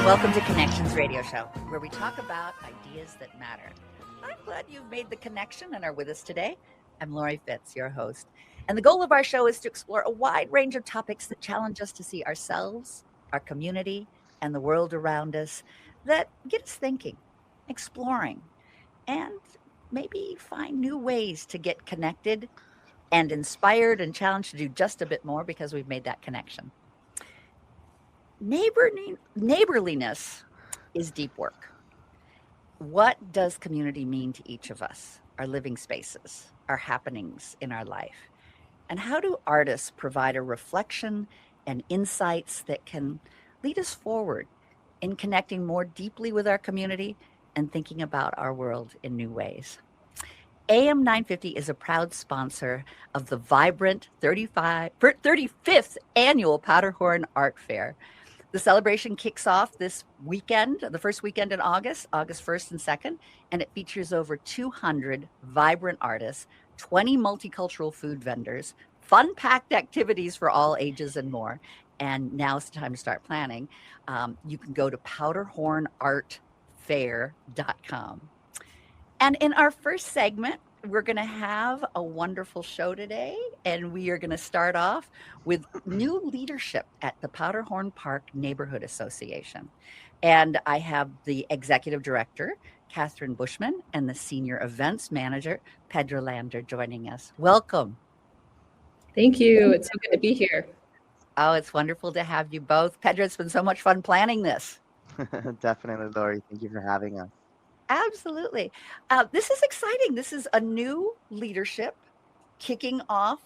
Welcome to Connections Radio Show, where we talk about ideas that matter. I'm glad you've made the connection and are with us today. I'm Lori Fitz, your host. And the goal of our show is to explore a wide range of topics that challenge us to see ourselves, our community, and the world around us, that get us thinking, exploring, and maybe find new ways to get connected and inspired and challenged to do just a bit more because we've made that connection. Neighborliness is deep work. What does community mean to each of us, our living spaces, our happenings in our life? And how do artists provide a reflection and insights that can lead us forward in connecting more deeply with our community and thinking about our world in new ways? AM 950 is a proud sponsor of the vibrant 35th annual Powderhorn Art Fair. The celebration kicks off this weekend, the first weekend in August, August 1st and 2nd, and it features over 200 vibrant artists, 20 multicultural food vendors, fun-packed activities for all ages and more. And now's the time to start planning. You can go to powderhornartfair.com. And in our first segment, we're going to have a wonderful show today, and we are going to start off with new leadership at the Powderhorn Park Neighborhood Association. And I have the executive director, Catherine Bushman, and the senior events manager, Pedro Lander, joining us. Welcome. Thank you. It's so good to be here. Oh, it's wonderful to have you both. Pedro, it's been so much fun planning this. Definitely, Lori. Thank you for having us. Absolutely. This is exciting. This is a new leadership kicking off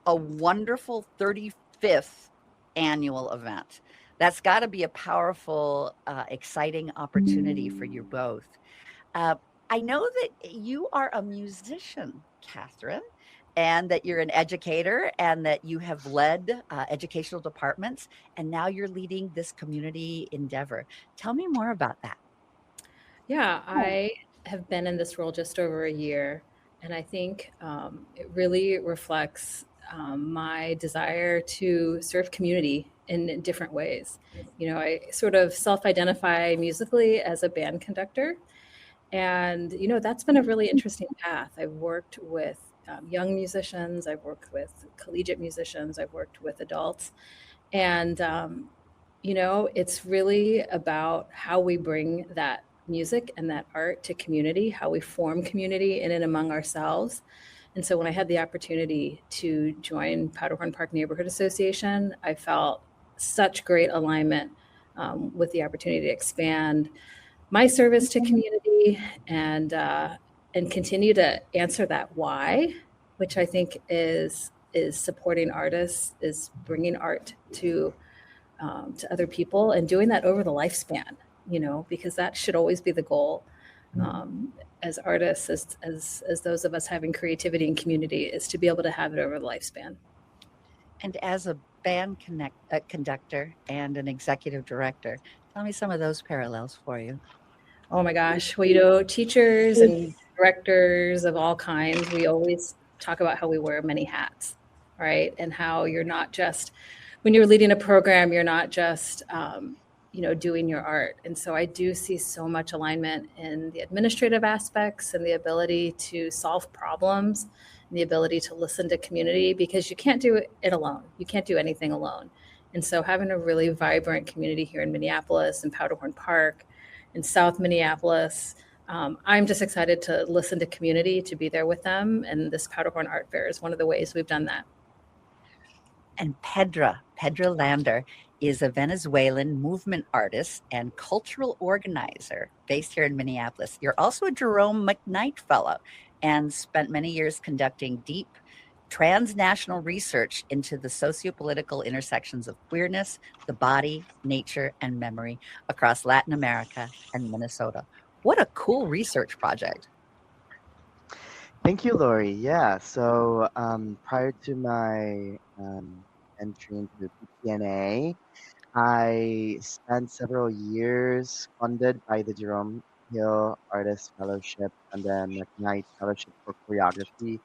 a wonderful 35th annual event. That's got to be a powerful, exciting opportunity for you both. I know that you are a musician, Catherine, and that you're an educator and that you have led educational departments, and now you're leading this community endeavor. Tell me more about that. Yeah, I have been in this role just over a year, and I think it really reflects my desire to serve community in different ways. You know, I sort of self-identify musically as a band conductor, and that's been a really interesting path. I've worked with young musicians, I've worked with collegiate musicians, I've worked with adults, and it's really about how we bring that music and that art to community, how we form community in and among ourselves. And so when I had the opportunity to join Powderhorn Park Neighborhood Association, I felt such great alignment with the opportunity to expand my service to community and continue to answer that why, which I think is supporting artists, is bringing art to other people and doing that over the lifespan, because that should always be the goal as artists, as those of us having creativity and community, is to be able to have it over the lifespan. And as a band conductor and an executive director, tell me some of those parallels for you. Oh my gosh. Well, teachers and directors of all kinds, we always talk about how we wear many hats, right? And how you're not just, when you're leading a program, you're not just, doing your art. And so I do see so much alignment in the administrative aspects and the ability to solve problems and the ability to listen to community, because you can't do it alone. You can't do anything alone. And so having a really vibrant community here in Minneapolis and Powderhorn Park in South Minneapolis, I'm just excited to listen to community, to be there with them. And this Powderhorn Art Fair is one of the ways we've done that. And Pedro Lander is a Venezuelan movement artist and cultural organizer based here in Minneapolis. You're also a Jerome McKnight Fellow and spent many years conducting deep transnational research into the sociopolitical intersections of queerness, the body, nature, and memory across Latin America and Minnesota. What a cool research project. Thank you, Lori. Yeah, so prior to my entry into the PTNA, I spent several years funded by the Jerome Hill Artist Fellowship and the McKnight Fellowship for Choreography,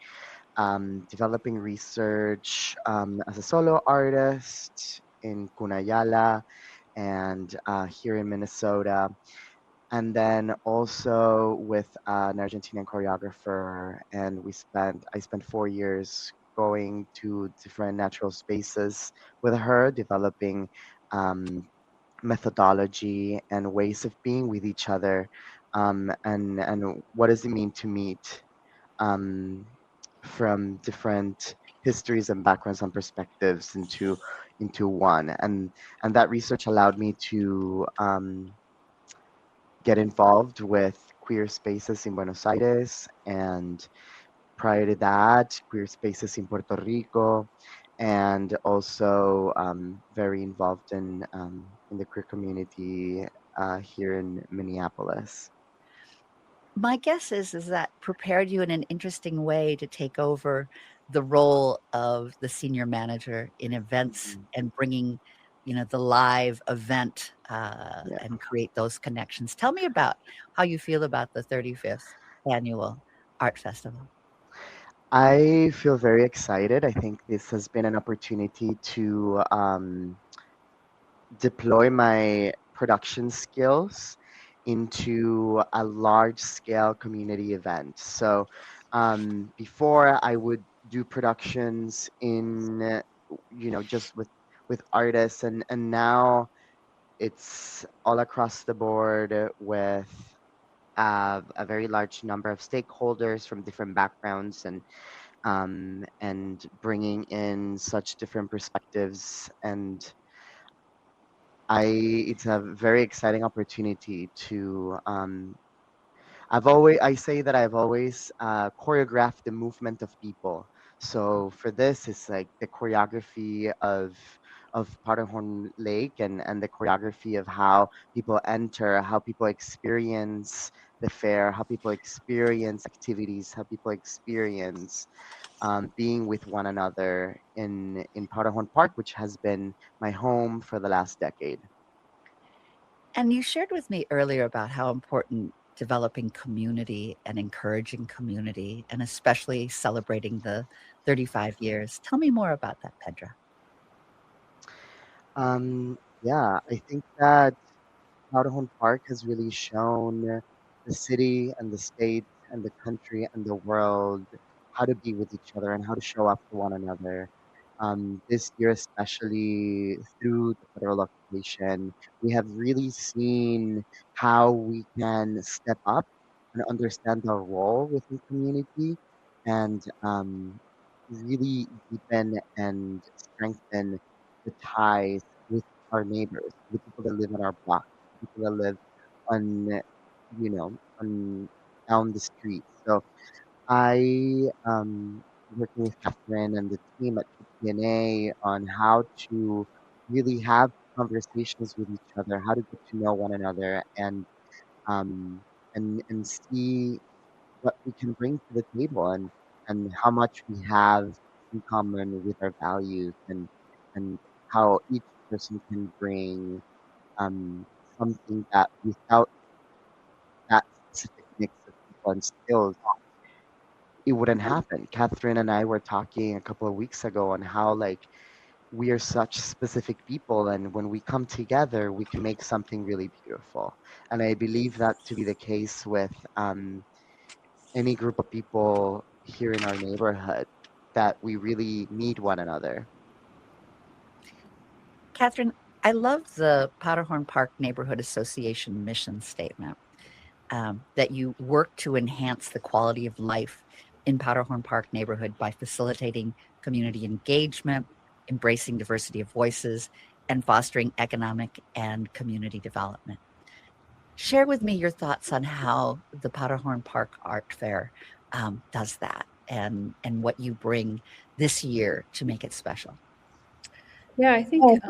developing research as a solo artist in Cunayala and here in Minnesota, and then also with an Argentinian choreographer. And I spent 4 years going to different natural spaces with her, developing um, methodology and ways of being with each other, and what does it mean to meet um, from different histories and backgrounds and perspectives into one. And that research allowed me to get involved with queer spaces in Buenos Aires, and prior to that, queer spaces in Puerto Rico, and also very involved in the queer community here in Minneapolis. My guess is that prepared you in an interesting way to take over the role of the senior manager in events Mhm. and bringing, the live event, Yeah. and create those connections. Tell me about how you feel about the 35th annual art festival. I feel very excited. I think this has been an opportunity to deploy my production skills into a large scale community event. So before I would do productions in, just with artists, and now it's all across the board with a very large number of stakeholders from different backgrounds, and bringing in such different perspectives. And it's a very exciting opportunity to I say that I've always choreographed the movement of people. So for this, it's like the choreography of Paranhorn Lake, and the choreography of how people enter, how people experience the fair, how people experience activities, how people experience being with one another in Paranhorn Park, which has been my home for the last decade. And you shared with me earlier about how important developing community and encouraging community, and especially celebrating the 35 years. Tell me more about that, Pedra. Yeah, I think that Powderhorn Park has really shown the city and the state and the country and the world how to be with each other and how to show up for one another. This year, especially through the federal occupation, we have really seen how we can step up and understand our role within community, and really deepen and strengthen the ties with our neighbors, the people that live on our block, the people that live on, on down the street. So I working with Catherine and the team at PPNA on how to really have conversations with each other, how to get to know one another, um, and see what we can bring to the table, and how much we have in common with our values, and how each person can bring um, something that without that specific mix of people and skills, it wouldn't happen. Catherine and I were talking a couple of weeks ago on how, like, we are such specific people, and when we come together, we can make something really beautiful. And I believe that to be the case with any group of people here in our neighborhood, that we really need one another. Catherine, I love the Powderhorn Park Neighborhood Association mission statement, that you work to enhance the quality of life in Powderhorn Park neighborhood by facilitating community engagement, embracing diversity of voices, and fostering economic and community development. Share with me your thoughts on how the Powderhorn Park Art Fair does that, and what you bring this year to make it special. Yeah, I think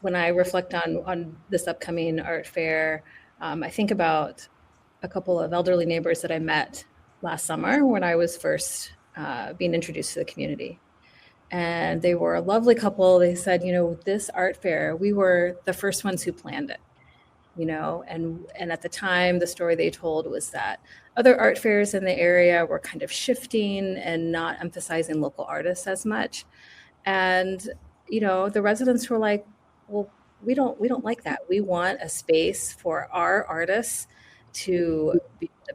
when I reflect on this upcoming art fair, I think about a couple of elderly neighbors that I met last summer when I was first being introduced to the community. And they were a lovely couple. They said, this art fair, we were the first ones who planned it, and at the time, the story they told was that other art fairs in the area were kind of shifting and not emphasizing local artists as much. And, the residents were like, well, we don't like that. We want a space for our artists to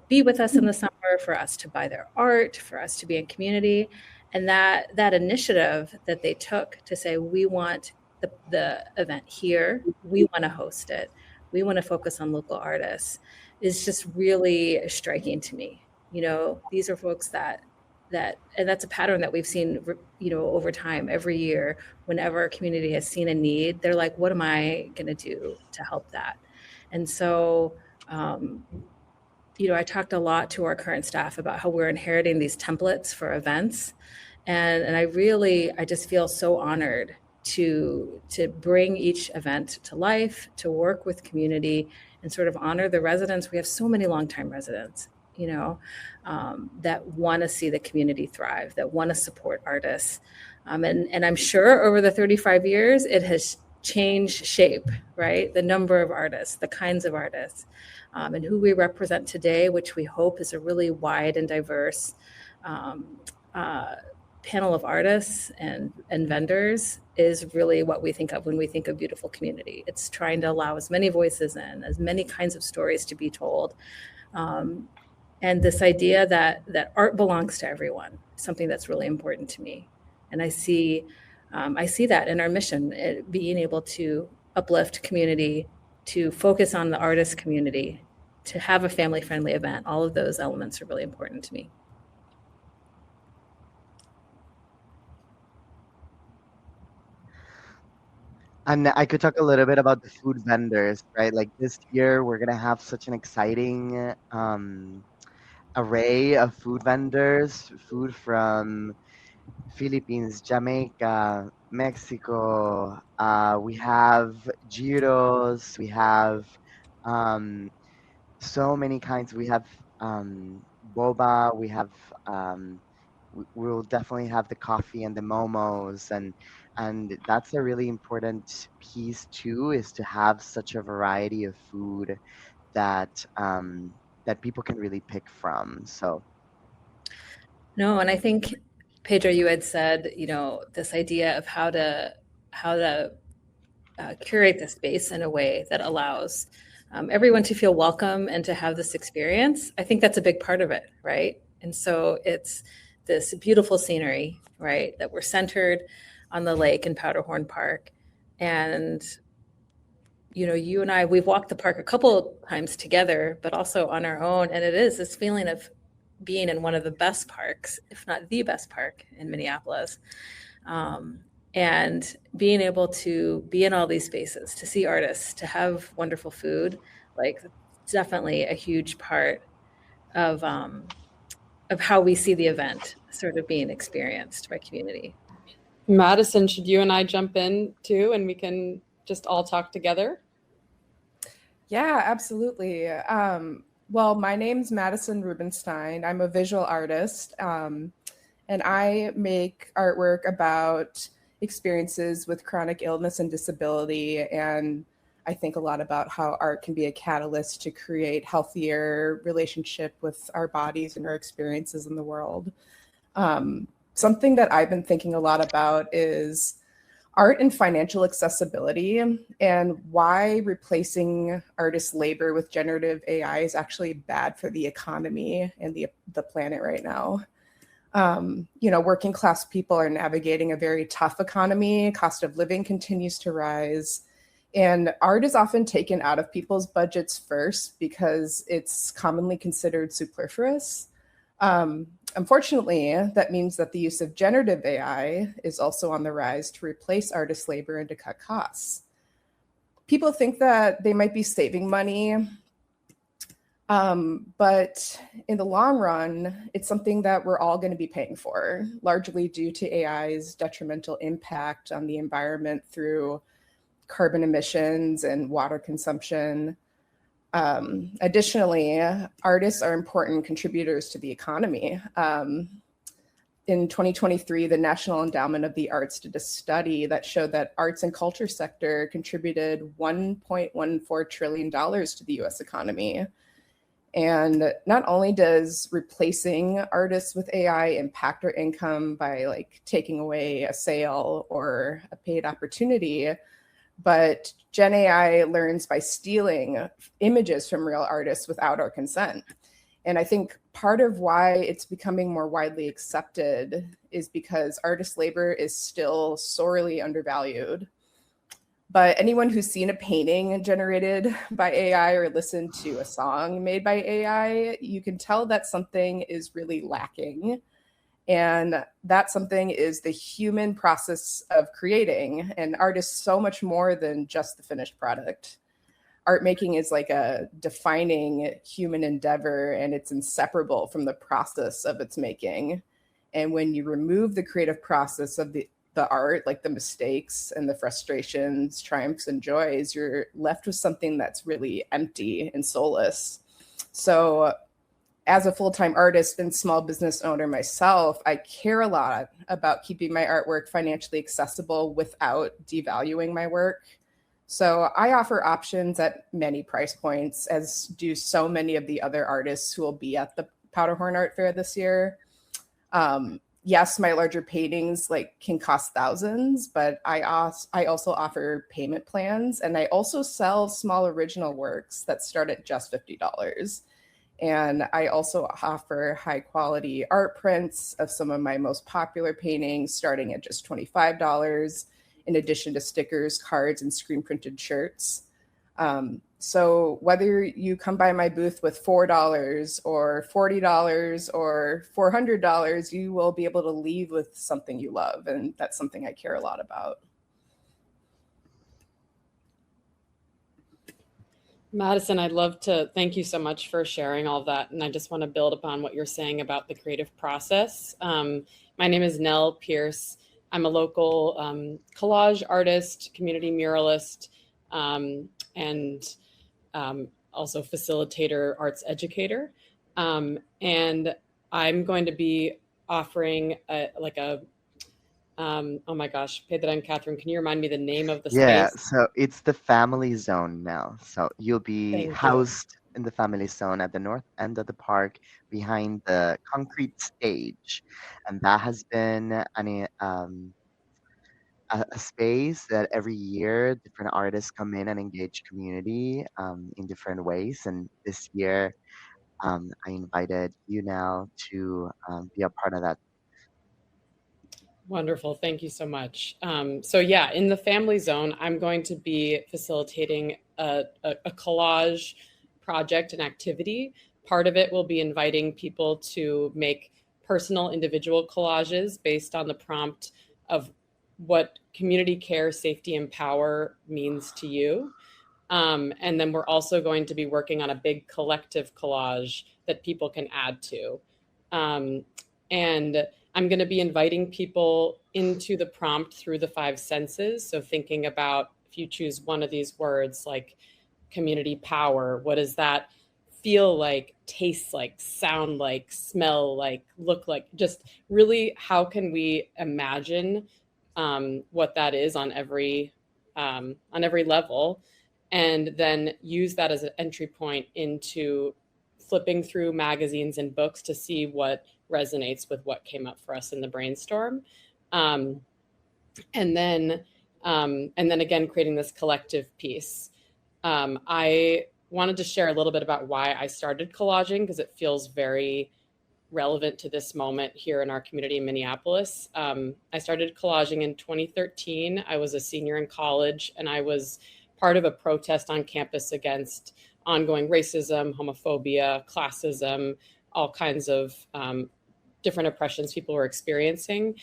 be with us in the summer, for us to buy their art, for us to be in community. And that initiative that they took to say, we want the event here, we want to host it, we want to focus on local artists, is just really striking to me. These are folks and that's a pattern that we've seen, over time. Every year, whenever a community has seen a need, they're like, what am I going to do to help that? And so, I talked a lot to our current staff about how we're inheriting these templates for events. And I just feel so honored to bring each event to life, to work with community and sort of honor the residents. We have so many longtime residents, that want to see the community thrive, that want to support artists. And I'm sure over the 35 years, it has changed shape, right? The number of artists, the kinds of artists, and who we represent today, which we hope is a really wide and diverse panel of artists and vendors, is really what we think of when we think of beautiful community. It's trying to allow as many voices in, as many kinds of stories to be told. And this idea that art belongs to everyone, something that's really important to me. And I see that in our mission, being able to uplift community, to focus on the artist community, to have a family-friendly event. All of those elements are really important to me. And I could talk a little bit about the food vendors, right? Like this year, we're gonna have such an exciting array of food vendors, food from Philippines, Jamaica, Mexico. We have gyros. We have um, so many kinds. We have boba. We have we'll definitely have the coffee and the momos, and that's a really important piece too, is to have such a variety of food that that people can really pick from. So No, and I think, Pedro, you had said, this idea of how to curate the space in a way that allows everyone to feel welcome and to have this experience. I think that's a big part of it, right? And so it's this beautiful scenery, right, that we're centered on the lake in Powderhorn Park. And, you and I, we've walked the park a couple times together, but also on our own. And it is this feeling of being in one of the best parks, if not the best park in Minneapolis. And being able to be in all these spaces, to see artists, to have wonderful food, like definitely a huge part of how we see the event sort of being experienced by community. Madison, should you and I jump in too, and we can just all talk together? Yeah, absolutely. Well, my name's Madison Rubenstein. I'm a visual artist, and I make artwork about experiences with chronic illness and disability. And I think a lot about how art can be a catalyst to create healthier relationship with our bodies and our experiences in the world. Something that I've been thinking a lot about is art and financial accessibility, and why replacing artists' labor with generative AI is actually bad for the economy and the planet right now. Working class people are navigating a very tough economy. Cost of living continues to rise. And art is often taken out of people's budgets first because it's commonly considered superfluous. Unfortunately, that means that the use of generative AI is also on the rise to replace artist labor and to cut costs. People think that they might be saving money, but in the long run, it's something that we're all going to be paying for, largely due to AI's detrimental impact on the environment through carbon emissions and water consumption. Additionally, artists are important contributors to the economy. In 2023, the National Endowment of the Arts did a study that showed that arts and culture sector contributed $1.14 trillion to the US economy. And not only does replacing artists with AI impact our income by taking away a sale or a paid opportunity, But Gen AI learns by stealing images from real artists without our consent. And I think part of why it's becoming more widely accepted is because artist labor is still sorely undervalued. But anyone who's seen a painting generated by AI or listened to a song made by AI, you can tell that something is really lacking. And that something is the human process of creating. And art is so much more than just the finished product. Art making is like a defining human endeavor, and it's inseparable from the process of its making. And when you remove the creative process of the art, like the mistakes and the frustrations, triumphs and joys, you're left with something that's really empty and soulless. So as a full-time artist and small business owner myself, I care a lot about keeping my artwork financially accessible without devaluing my work. So I offer options at many price points, as do so many of the other artists who will be at the Powderhorn Art Fair this year. Yes, my larger paintings can cost thousands, but I also offer payment plans, and I also sell small original works that start at just $50. And I also offer high quality art prints of some of my most popular paintings starting at just $25, in addition to stickers, cards, and screen printed shirts. So whether you come by my booth with $4 or $40 or $400, you will be able to leave with something you love. And that's something I care a lot about. Madison, I'd love to thank you so much for sharing all that. And I just want to build upon what you're saying about the creative process. My name is Nell Pierce. I'm a local collage artist, community muralist, and also facilitator, arts educator. And I'm going to be offering oh my gosh, Pedro and Catherine, can you remind me the name of the Yeah, space? so it's the family zone now. So you'll be Thank you. housed in the family zone at the north end of the park behind the concrete stage. And that has been a space that every year different artists come in and engage community in different ways. And this year, I invited you now to be a part of that. Wonderful. Thank you so much. So yeah, in the family zone, I'm going to be facilitating a collage project and activity. Part of it will be inviting people to make personal individual collages based on the prompt of what community care, safety, and power means to you. And then we're also going to be working on a big collective collage that people can add to. And I'm going to be inviting people into the prompt through the 5 senses. So thinking about, if you choose one of these words like community power, what does that feel like, taste like, sound like, smell like, look like? Just really, how can we imagine what that is on every level, and then use that as an entry point into flipping through magazines and books to see what resonates with what came up for us in the brainstorm. And then again, creating this collective piece. I wanted to share a little bit about why I started collaging, because it feels very relevant to this moment here in our community in Minneapolis. I started collaging in 2013. I was a senior in college, and I was part of a protest on campus against ongoing racism, homophobia, classism, all kinds of different oppressions people were experiencing.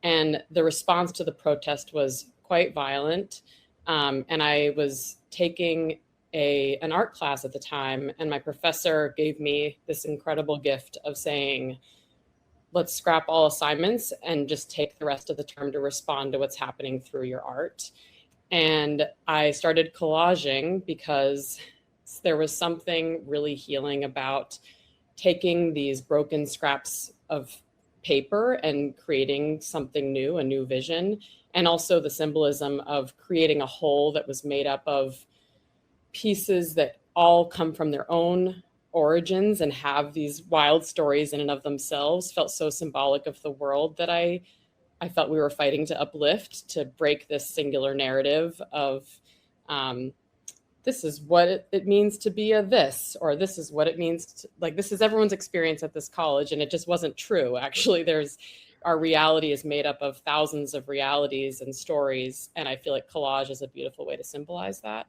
And the response to the protest was quite violent. And I was taking an art class at the time, and my professor gave me this incredible gift of saying, let's scrap all assignments and just take the rest of the term to respond to what's happening through your art. And I started collaging because there was something really healing about taking these broken scraps of paper and creating something new, a new vision, and also the symbolism of creating a whole that was made up of pieces that all come from their own origins and have these wild stories in and of themselves, felt so symbolic of the world that I I felt we were fighting to uplift, to break this singular narrative of this is what it means to be a this, or this is what it means to, like, this is everyone's experience at this college. And it just wasn't true. Actually, our reality is made up of thousands of realities and stories. And I feel like collage is a beautiful way to symbolize that.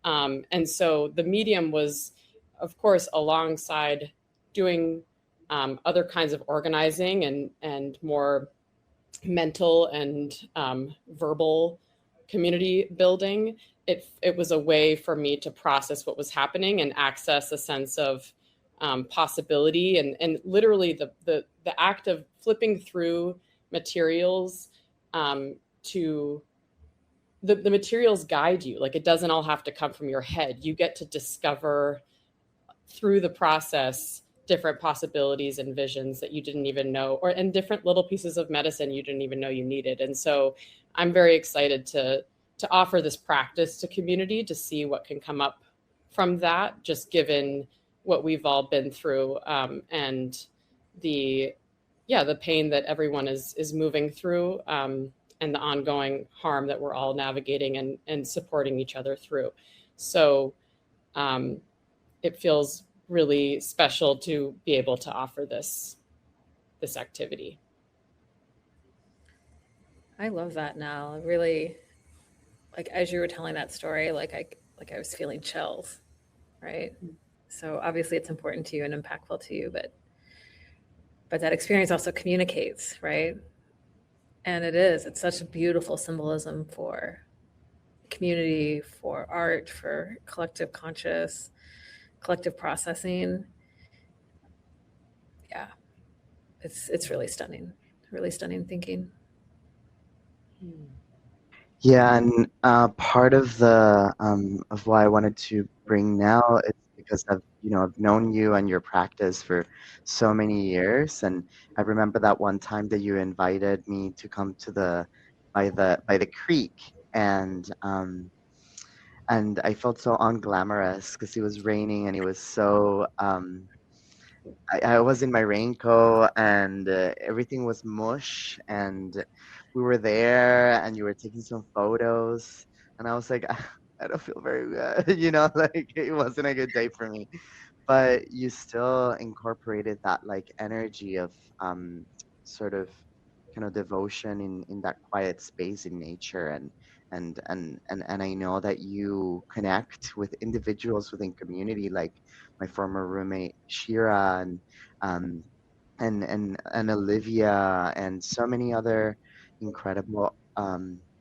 And so the medium was, of course, alongside doing other kinds of organizing and more mental and verbal community building. It was a way for me to process what was happening and access a sense of possibility, and literally the act of flipping through materials to the materials guide you. Like, it doesn't all have to come from your head. You get to discover through the process different possibilities and visions that you didn't even know, and different little pieces of medicine you didn't even know you needed. And so I'm very excited to offer this practice to community, to see what can come up from that, just given what we've all been through, and the pain that everyone is moving through, and the ongoing harm that we're all navigating and supporting each other through. So it feels really special to be able to offer this activity. I love that now. Really, like, as you were telling that story, like I was feeling chills, right? So obviously it's important to you and impactful to you, but that experience also communicates, right? And it's such a beautiful symbolism for community, for art, for collective conscious, collective processing. Yeah, it's really stunning thinking. Yeah, and part of the of why I wanted to bring now is because I've known you and your practice for so many years, and I remember that one time that you invited me to come to by the creek, and I felt so unglamorous because it was raining and it was so I was in my raincoat and everything was mush, and we were there and you were taking some photos, and I was like, I don't feel very good, like it wasn't a good day for me. But you still incorporated that like energy of sort of kind of devotion in that quiet space in nature, and I know that you connect with individuals within community, like my former roommate Shira, um and Olivia, and so many other incredible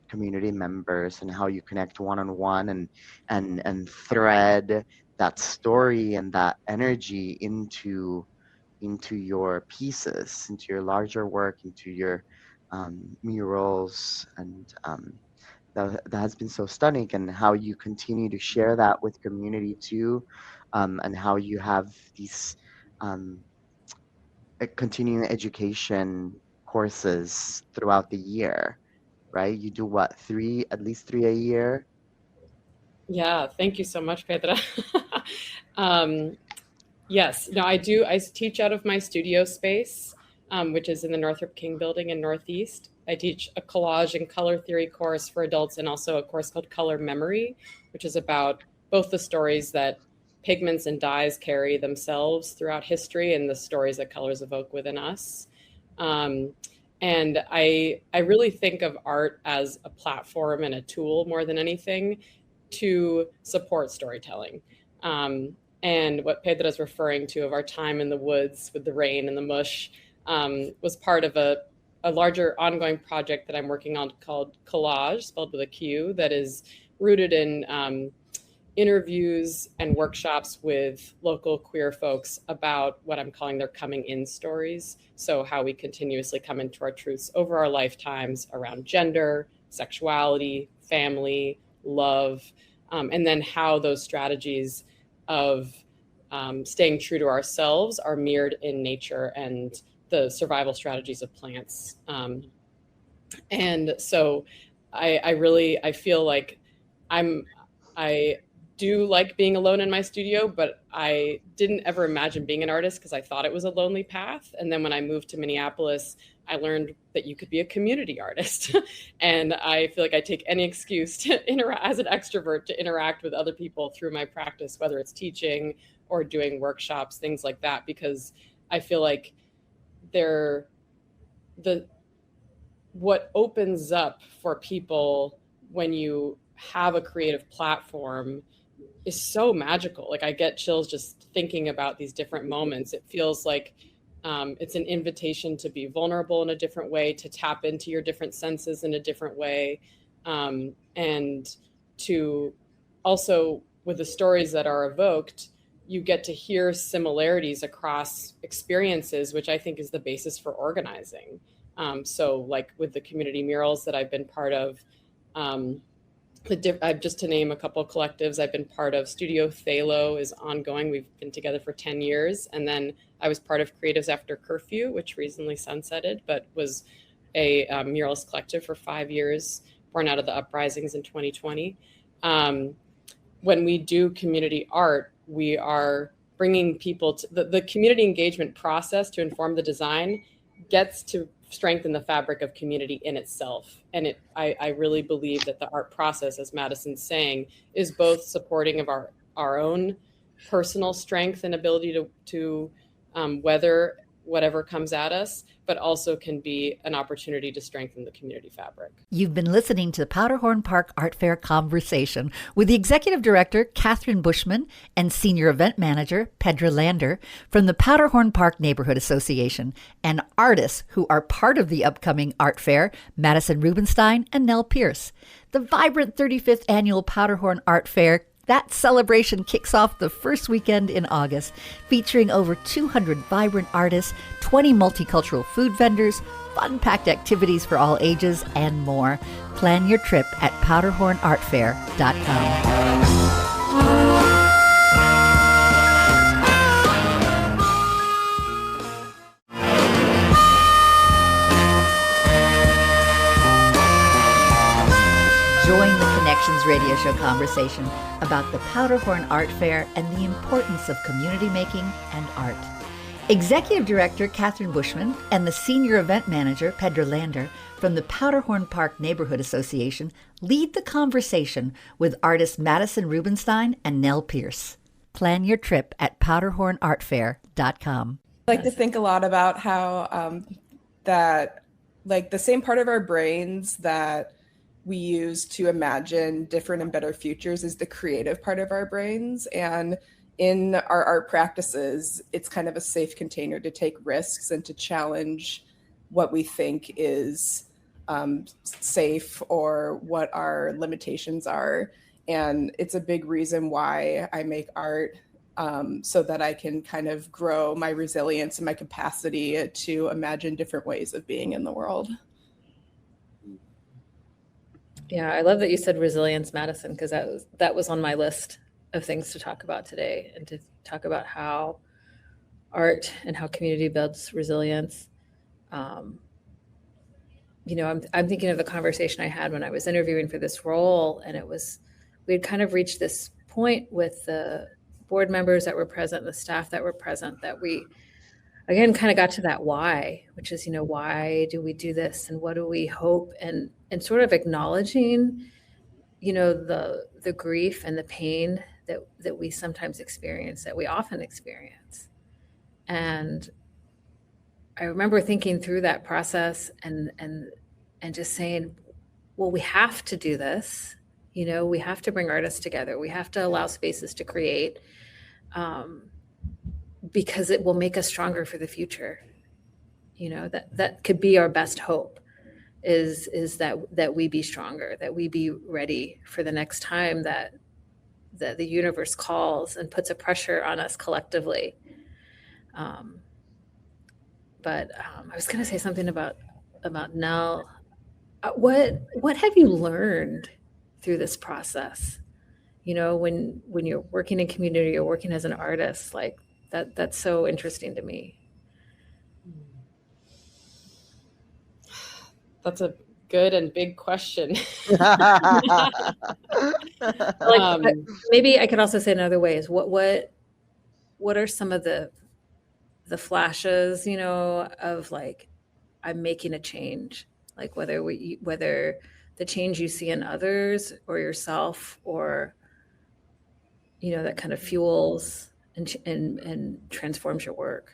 community members, and how you connect one on one, and thread that story and that energy into your pieces, into your larger work, into your murals, and that has been so stunning, and how you continue to share that with community too, and how you have these continuing education courses throughout the year, right? You do what, at least three a year? Yeah, thank you so much, Petra. Yes, no, I do. I teach out of my studio space, which is in the Northrop King building in Northeast. I teach a collage and color theory course for adults, and also a course called Color Memory, which is about both the stories that pigments and dyes carry themselves throughout history and the stories that colors evoke within us. And I really think of art as a platform and a tool more than anything to support storytelling. And what Pedro is referring to of our time in the woods with the rain and the mush was part of a larger ongoing project that I'm working on called Collage, spelled with a Q, that is rooted in interviews and workshops with local queer folks about what I'm calling their coming in stories. So how we continuously come into our truths over our lifetimes around gender, sexuality, family, love, and then how those strategies of staying true to ourselves are mirrored in nature and the survival strategies of plants. And so I feel like I do like being alone in my studio, but I didn't ever imagine being an artist because I thought it was a lonely path. And then when I moved to Minneapolis, I learned that you could be a community artist. And I feel like I take any excuse to interact as an extrovert to interact with other people through my practice, whether it's teaching or doing workshops, things like that, because I feel like what opens up for people when you have a creative platform is so magical. Like I get chills just thinking about these different moments. It feels like it's an invitation to be vulnerable in a different way, to tap into your different senses in a different way, and to also, with the stories that are evoked, you get to hear similarities across experiences, which I think is the basis for organizing. So like with the community murals that I've been part of, just to name a couple of collectives I've been part of, Studio Thalo is ongoing. We've been together for 10 years. And then I was part of Creatives After Curfew, which recently sunsetted, but was a muralist collective for 5 years, born out of the uprisings in 2020. When we do community art, we are bringing people to the community engagement process to inform the design gets to strengthen the fabric of community in itself. And I really believe that the art process, as Madison's saying, is both supporting of our own personal strength and ability to weather whatever comes at us, but also can be an opportunity to strengthen the community fabric. You've been listening to the Powderhorn Park Art Fair Conversation with the Executive Director, Catherine Bushman, and Senior Event Manager, Pedra Lander, from the Powderhorn Park Neighborhood Association, and artists who are part of the upcoming art fair, Madison Rubenstein and Nell Pierce. The vibrant 35th Annual Powderhorn Art Fair, that celebration kicks off the first weekend in August, featuring over 200 vibrant artists, 20 multicultural food vendors, fun-packed activities for all ages, and more. Plan your trip at powderhornartfair.com. Join the Connections radio show conversation about the Powderhorn Art Fair and the importance of community making and art. Executive Director Catherine Bushman and the Senior Event Manager Pedra Lander from the Powderhorn Park Neighborhood Association lead the conversation with artists Madison Rubenstein and Nell Pierce. Plan your trip at powderhornartfair.com. I like to think a lot about how that, like, the same part of our brains that we use to imagine different and better futures is the creative part of our brains. And in our art practices, it's kind of a safe container to take risks and to challenge what we think is safe or what our limitations are. And it's a big reason why I make art, so that I can kind of grow my resilience and my capacity to imagine different ways of being in the world. Yeah, I love that you said resilience, Madison, because that was on my list of things to talk about today, and to talk about how art and how community builds resilience. I'm thinking of the conversation I had when I was interviewing for this role, and we had kind of reached this point with the board members that were present, the staff that were present, that we again kind of got to that why, which is, why do we do this, and what do we hope, and sort of acknowledging, the grief and the pain that we sometimes experience, that we often experience. And I remember thinking through that process and just saying, well, we have to do this. We have to bring artists together. We have to allow spaces to create, because it will make us stronger for the future. That could be our best hope, is that we be stronger, that we be ready for the next time that the universe calls and puts a pressure on us collectively. But I was going to say something about Nell. What have you learned through this process? When you're working in community or working as an artist, like that's so interesting to me. That's a good and big question. Maybe I could also say another way is what are some of the flashes, of like, I'm making a change, like whether the change you see in others or yourself, or that kind of fuels and transforms your work.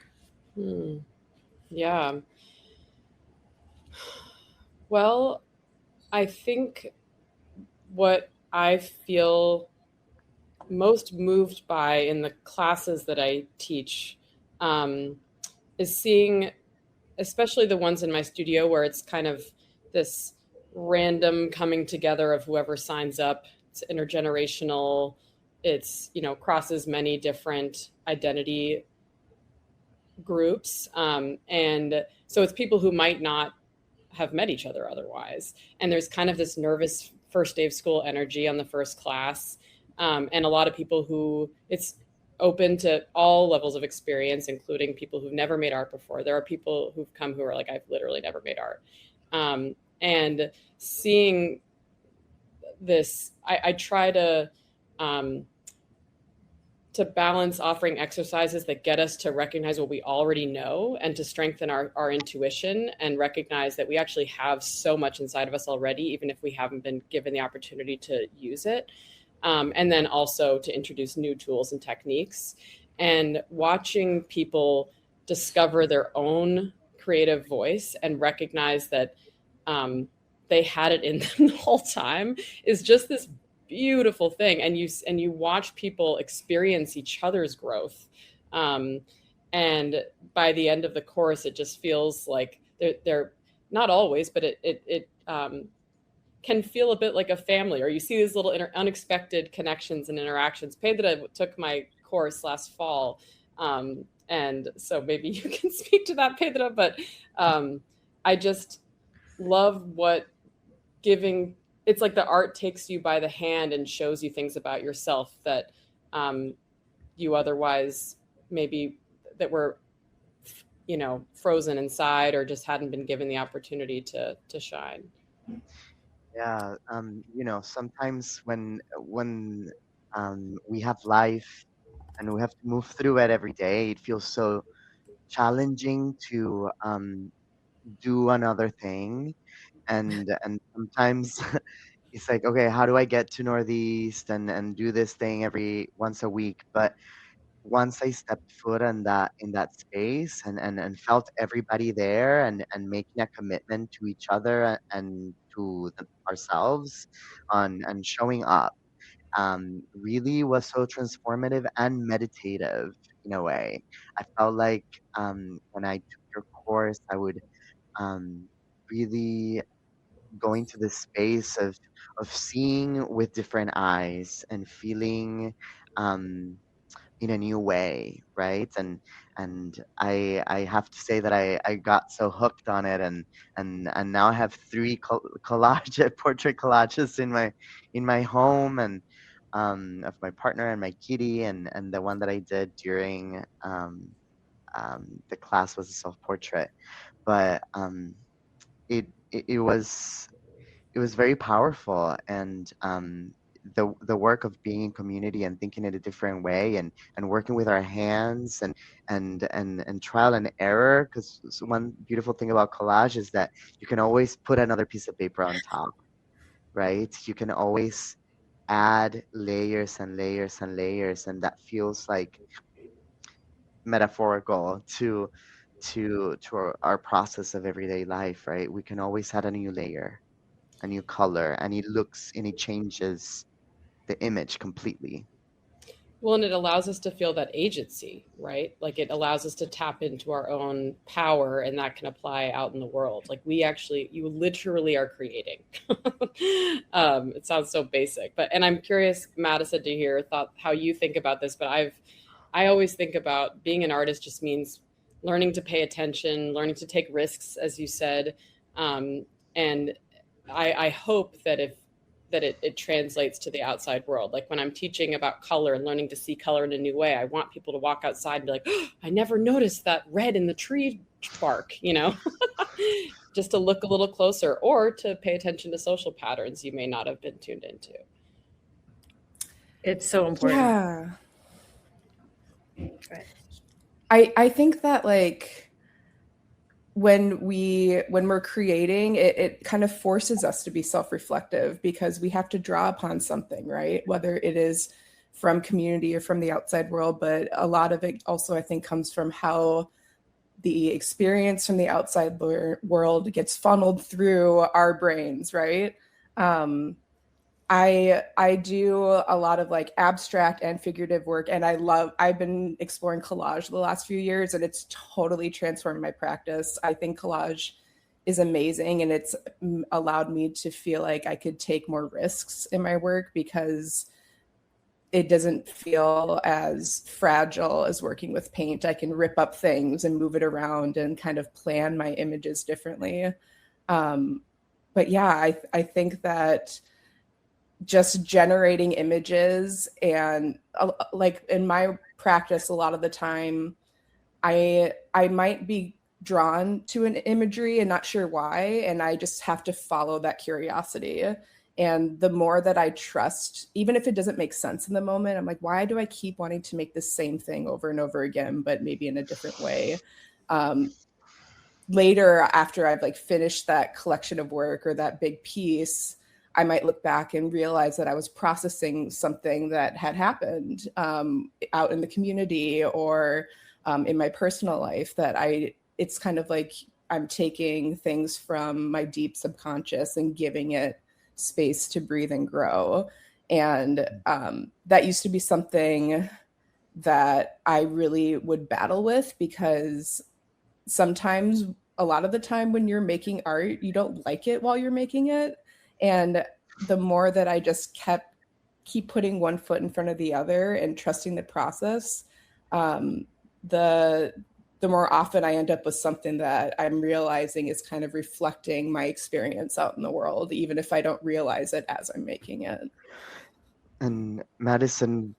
Yeah. Well, I think what I feel most moved by in the classes that I teach is seeing, especially the ones in my studio where it's kind of this random coming together of whoever signs up. It's intergenerational. It's, crosses many different identity groups. And so it's people who might not have met each other otherwise. And there's kind of this nervous first day of school energy on the first class. And a lot of people who it's open to all levels of experience, including people who've never made art before. There are people who've come who are like, I've literally never made art. And seeing this, I try to balance offering exercises that get us to recognize what we already know and to strengthen our intuition and recognize that we actually have so much inside of us already, even if we haven't been given the opportunity to use it. And then also to introduce new tools and techniques, and watching people discover their own creative voice and recognize that they had it in them the whole time is just this beautiful thing. And you watch people experience each other's growth. And by the end of the course, it just feels like they're not always, but it can feel a bit like a family, or you see these little unexpected connections and interactions. Pedra took my course last fall. And so maybe you can speak to that, Pedra, but I just love what giving, it's like the art takes you by the hand and shows you things about yourself that you otherwise maybe that were, frozen inside or just hadn't been given the opportunity to shine. Yeah, sometimes when we have life and we have to move through it every day, it feels so challenging to do another thing, and sometimes it's like, okay, how do I get to Northeast and do this thing every once a week? But once I stepped foot in that space and felt everybody there and making a commitment to each other and to ourselves on and showing up, really was so transformative and meditative in a way. I felt like when I took your course, I would um, really go into this space of seeing with different eyes and feeling um, in a new way, right? And I have to say that I got so hooked on it, and now I have three collage portrait collages in my home, and of my partner and my kitty, and the one that I did during the class was a self portrait, but it was very powerful, and the work of being in community and thinking in a different way, and working with our hands, and trial and error, because one beautiful thing about collage is that you can always put another piece of paper on top, right? You can always add layers and layers and layers, and that feels like metaphorical to our process of everyday life, right? We can always add a new layer, a new color, and it changes the image completely. Well, and it allows us to feel that agency, right? Like it allows us to tap into our own power, and that can apply out in the world. Like you literally are creating. It sounds so basic, and I'm curious, Madison, to hear how you think about this. But I always think about being an artist just means learning to pay attention, learning to take risks, as you said, and I hope that it translates to the outside world. Like when I'm teaching about color and learning to see color in a new way, I want people to walk outside and be like, oh, I never noticed that red in the tree bark, just to look a little closer, or to pay attention to social patterns you may not have been tuned into. It's so important. Yeah. Right. I think that, like, when we're creating, it kind of forces us to be self-reflective, because we have to draw upon something, right? Whether it is from community or from the outside world, but a lot of it also, I think, comes from how the experience from the outside world gets funneled through our brains, right? I do a lot of like abstract and figurative work, and I've been exploring collage the last few years, and it's totally transformed my practice. I think collage is amazing, and it's allowed me to feel like I could take more risks in my work, because it doesn't feel as fragile as working with paint. I can rip up things and move it around and kind of plan my images differently. But yeah, I think that just generating images, and like in my practice, a lot of the time I might be drawn to an imagery and not sure why, and I just have to follow that curiosity. And the more that I trust, even if it doesn't make sense in the moment, I'm like, why do I keep wanting to make the same thing over and over again, but maybe in a different way? Later, after I've like finished that collection of work or that big piece, I might look back and realize that I was processing something that had happened out in the community, or in my personal life, that it's kind of like I'm taking things from my deep subconscious and giving it space to breathe and grow. And that used to be something that I really would battle with, because sometimes, a lot of the time when you're making art, you don't like it while you're making it. And the more that I just keep putting one foot in front of the other and trusting the process, the more often I end up with something that I'm realizing is kind of reflecting my experience out in the world, even if I don't realize it as I'm making it. And Madison,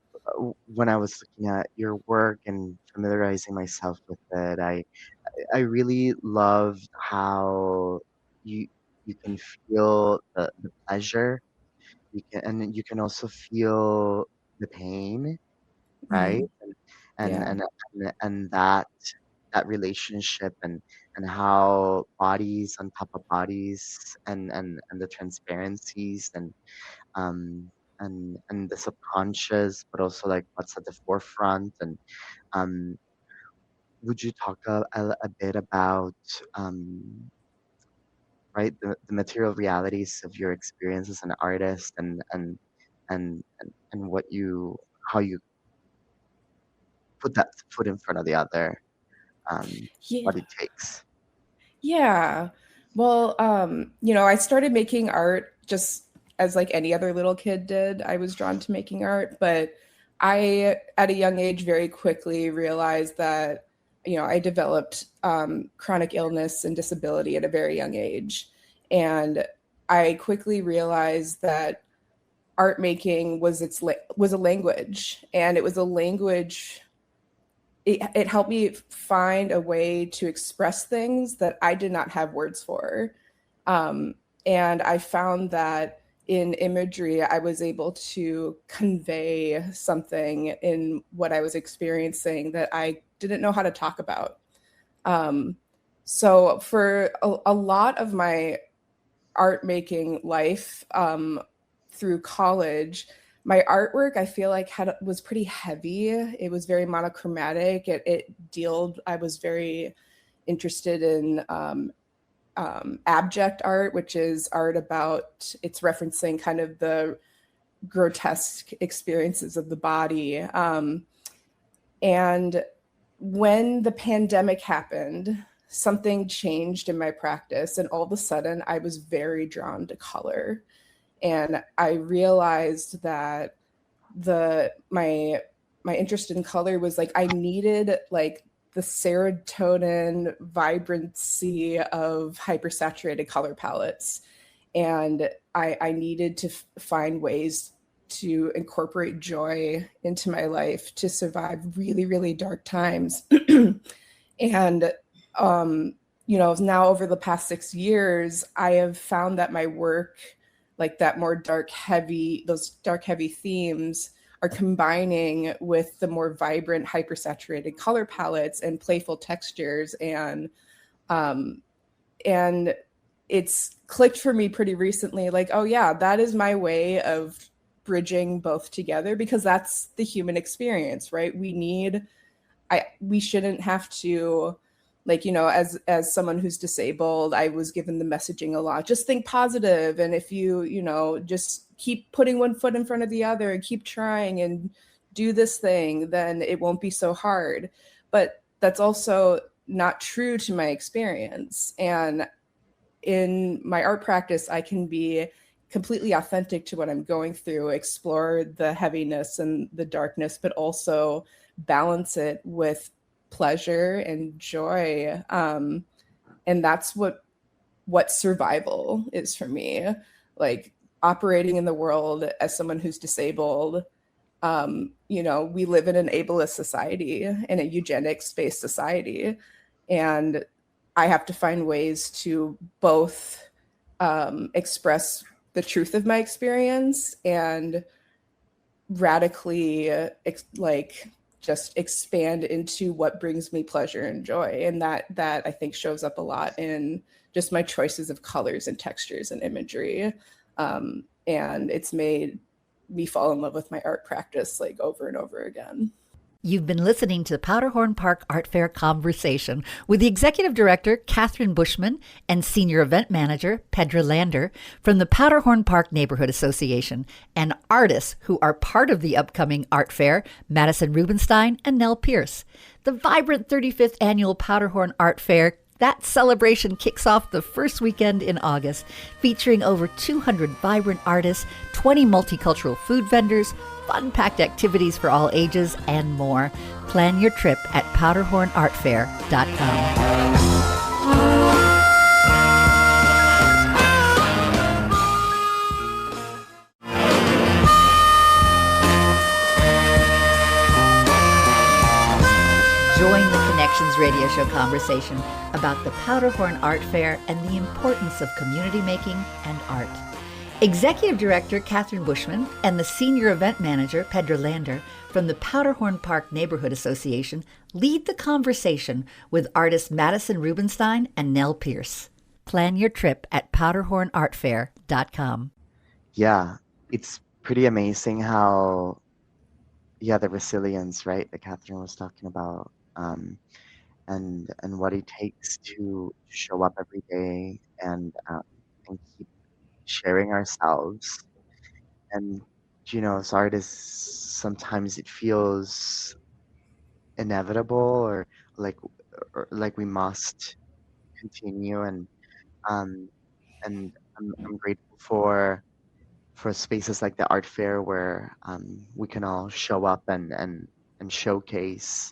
when I was looking at your work and familiarizing myself with it, I really loved how you can feel the pleasure. And you can also feel the pain, right? And Yeah. and that relationship, and how bodies on top of bodies, and the transparencies, um and the subconscious, but also like what's at the forefront. And um would you talk a bit about right, the material realities of your experience as an artist, and what you how you put that foot in front of the other, Yeah. what it takes. Yeah. Well, I started making art just as like any other little kid did. I was drawn to making art, but I, at a young age, very quickly realized that, I developed chronic illness and disability at a very young age. And I quickly realized that art making was was a language, and it was a language. It helped me find a way to express things that I did not have words for. And I found that in imagery, I was able to convey something in what I was experiencing that I didn't know how to talk about. So for a lot of my art making life, through college, my artwork, I feel like was pretty heavy. It was very monochromatic. I was very interested in abject art, which is art about, it's referencing kind of the grotesque experiences of the body. And when the pandemic happened, something changed in my practice, and all of a sudden I was very drawn to color. And I realized that my interest in color was like, I needed like the serotonin vibrancy of hypersaturated color palettes. And I needed to find ways to incorporate joy into my life to survive really, really dark times. And, now over the past 6 years, I have found that my work, like that more those dark, heavy themes, are combining with the more vibrant, hypersaturated color palettes and playful textures. And And it's clicked for me pretty recently, like, oh yeah, that is my way of bridging both together, because that's the human experience, right? We shouldn't have to, like, as someone who's disabled, I was given the messaging a lot, just think positive, and if you just keep putting one foot in front of the other and keep trying and do this thing, then it won't be so hard. But that's also not true to my experience. And in my art practice, I can be completely authentic to what I'm going through, explore the heaviness and the darkness, but also balance it with pleasure and joy. And that's what survival is for me. Like, operating in the world as someone who's disabled, we live in an ableist society, in a eugenics-based society, and I have to find ways to both express the truth of my experience and radically just expand into what brings me pleasure and joy. And that I think shows up a lot in just my choices of colors and textures and imagery. And it's made me fall in love with my art practice like over and over again. You've been listening to the Powderhorn Park Art Fair Conversation with the Executive Director, Catherine Bushman, and Senior Event Manager, Pedra Lander, from the Powderhorn Park Neighborhood Association, and artists who are part of the upcoming art fair, Madison Rubenstein and Nell Pierce. The vibrant 35th Annual Powderhorn Art Fair, that celebration kicks off the first weekend in August, featuring over 200 vibrant artists, 20 multicultural food vendors, fun-packed activities for all ages, and more. Plan your trip at powderhornartfair.com. Join the Connections radio show conversation about the Powderhorn Art Fair and the importance of community making and art. Executive Director Catherine Bushman and the Senior Event Manager Pedra Lander from the Powderhorn Park Neighborhood Association lead the conversation with artists Madison Rubenstein and Nell Pierce. Plan your trip at powderhornartfair.com. Yeah, it's pretty amazing how, the resilience, right, that Catherine was talking about, and what it takes to show up every day and keep sharing ourselves. And as artists, sometimes it feels inevitable, or like we must continue. And I'm grateful for spaces like the art fair where we can all show up and showcase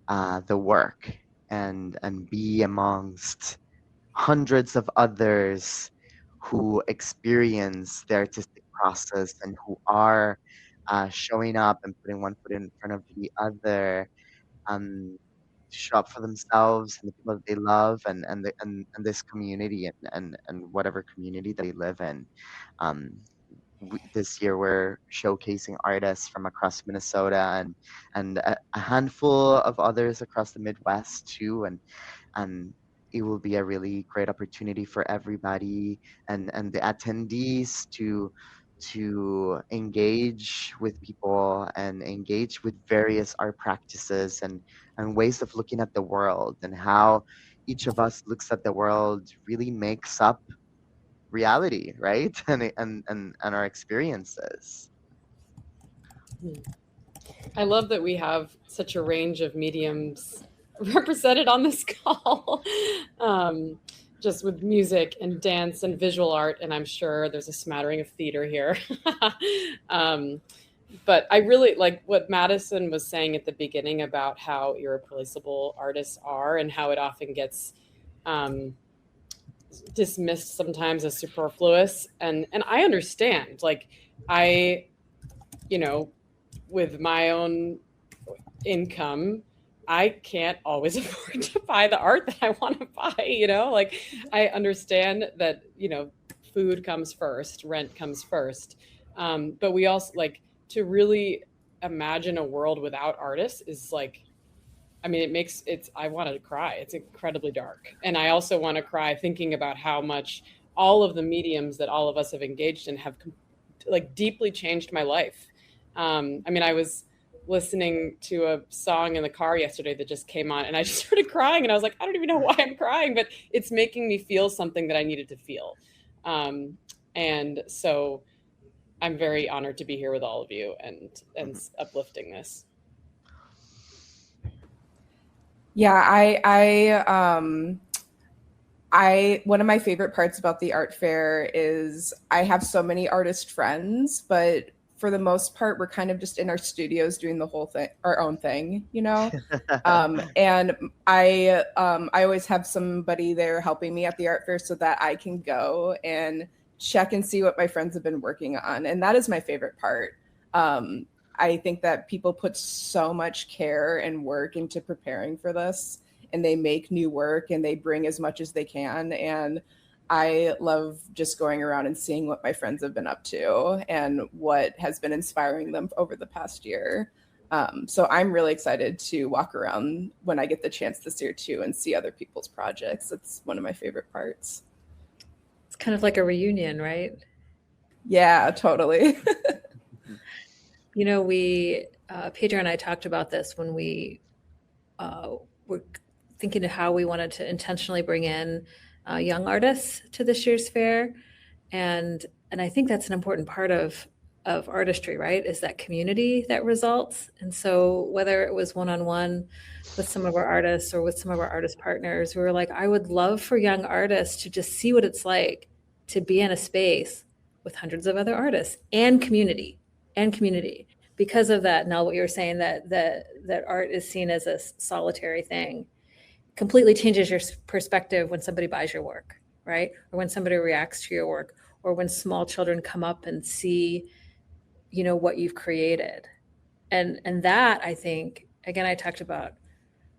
the work and be amongst hundreds of others who experience the artistic process and who are showing up and putting one foot in front of the other, to show up for themselves and the people that they love, and this community, and whatever community they live in. This year we're showcasing artists from across Minnesota and a handful of others across the Midwest too, and it will be a really great opportunity for everybody and the attendees to engage with people and engage with various art practices and ways of looking at the world, and how each of us looks at the world really makes up reality, right? and our experiences. I love that we have such a range of mediums represented on this call, just with music and dance and visual art, and I'm sure there's a smattering of theater here. But I really like what Madison was saying at the beginning about how irreplaceable artists are and how it often gets dismissed sometimes as superfluous, and I understand. Like, I with my own income, I can't always afford to buy the art that I want to buy, like I understand that, food comes first, rent comes first. But we also, like, to really imagine a world without artists is like I mean, I wanted to cry. It's incredibly dark. And I also want to cry thinking about how much all of the mediums that all of us have engaged in have like deeply changed my life. I mean, I was listening to a song in the car yesterday that just came on and I just started crying and I was like, I don't even know why I'm crying, but it's making me feel something that I needed to feel. And so I'm very honored to be here with all of you and uplifting this. Yeah, one of my favorite parts about the art fair is I have so many artist friends, but for the most part, we're kind of just in our studios doing the whole thing, our own thing, you know? And I always have somebody there helping me at the art fair so that I can go and check and see what my friends have been working on. And that is my favorite part. I think that people put so much care and work into preparing for this, and they make new work and they bring as much as they can. And I love just going around and seeing what my friends have been up to and what has been inspiring them over the past year. So I'm really excited to walk around when I get the chance this year too and see other people's projects. It's one of my favorite parts. It's kind of like a reunion, right? Yeah, totally. You know, Pedro and I talked about this when we were thinking of how we wanted to intentionally bring in young artists to this year's fair. And I think that's an important part of artistry, right? Is that community that results. And so whether it was one-on-one with some of our artists or with some of our artist partners, we were like, I would love for young artists to just see what it's like to be in a space with hundreds of other artists and community. Because of that, Nell, what you were saying, that art is seen as a solitary thing, completely changes your perspective when somebody buys your work, right? Or when somebody reacts to your work, or when small children come up and see, you know, what you've created. And that, I think, again, I talked about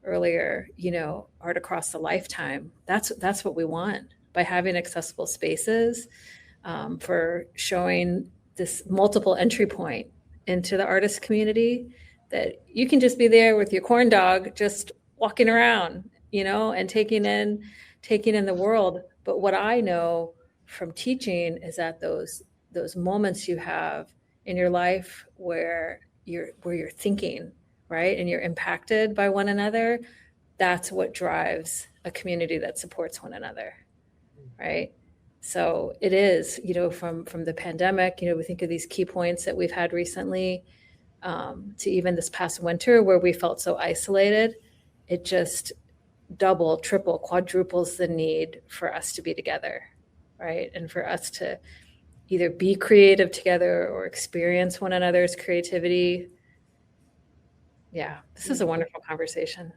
earlier, you know, art across the lifetime. That's what we want by having accessible spaces, for showing this multiple entry point into the artist community, that you can just be there with your corn dog, just walking around, you know, and taking in the world. But what I know from teaching is that those moments you have in your life where you're thinking, right, and you're impacted by one another, that's what drives a community that supports one another, right? So it is, you know, from the pandemic, you know, we think of these key points that we've had recently, to even this past winter where we felt so isolated. It just double, triple, quadruples the need for us to be together, right? And for us to either be creative together or experience one another's creativity. Yeah, this is a wonderful conversation.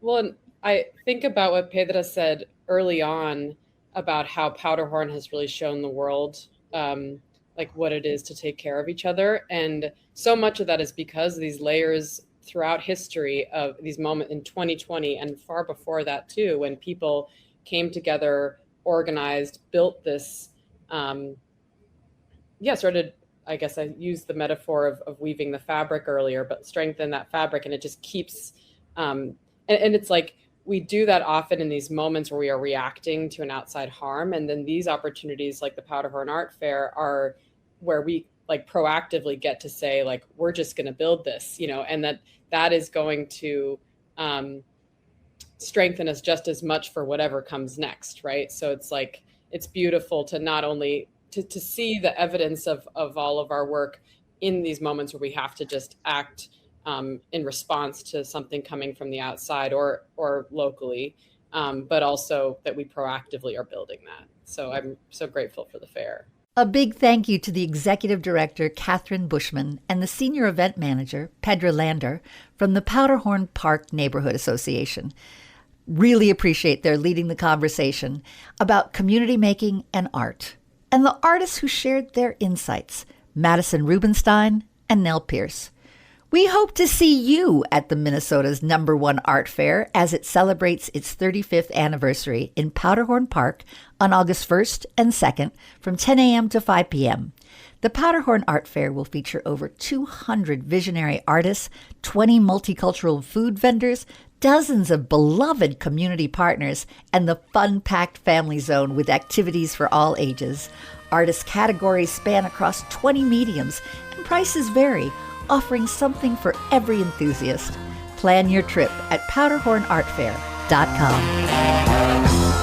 Well, and I think about what Pedro said early on about how Powderhorn has really shown the world like what it is to take care of each other. And so much of that is because of these layers throughout history of these moments in 2020 and far before that too, when people came together, organized, built this, started, I guess I used the metaphor of weaving the fabric earlier, but strengthen that fabric, and it just keeps, and it's like, we do that often in these moments where we are reacting to an outside harm. And then these opportunities like the Powderhorn Art Fair are where we like proactively get to say, like, we're just going to build this, you know, and that is going to strengthen us just as much for whatever comes next. Right. So it's like, it's beautiful to not only to see the evidence of all of our work in these moments where we have to just act in response to something coming from the outside or locally, but also that we proactively are building that. So I'm so grateful for the fair. A big thank you to the Executive Director, Catherine Bushman, and the Senior Event Manager, Pedro Lander, from the Powderhorn Park Neighborhood Association. Really appreciate their leading the conversation about community making and art, and the artists who shared their insights, Madison Rubenstein and Nell Pierce. We hope to see you at the Minnesota's #1 art fair as it celebrates its 35th anniversary in Powderhorn Park on August 1st and 2nd from 10 a.m. to 5 p.m. The Powderhorn Art Fair will feature over 200 visionary artists, 20 multicultural food vendors, dozens of beloved community partners, and the fun-packed family zone with activities for all ages. Artist categories span across 20 mediums, and prices vary, offering something for every enthusiast. Plan your trip at powderhornartfair.com.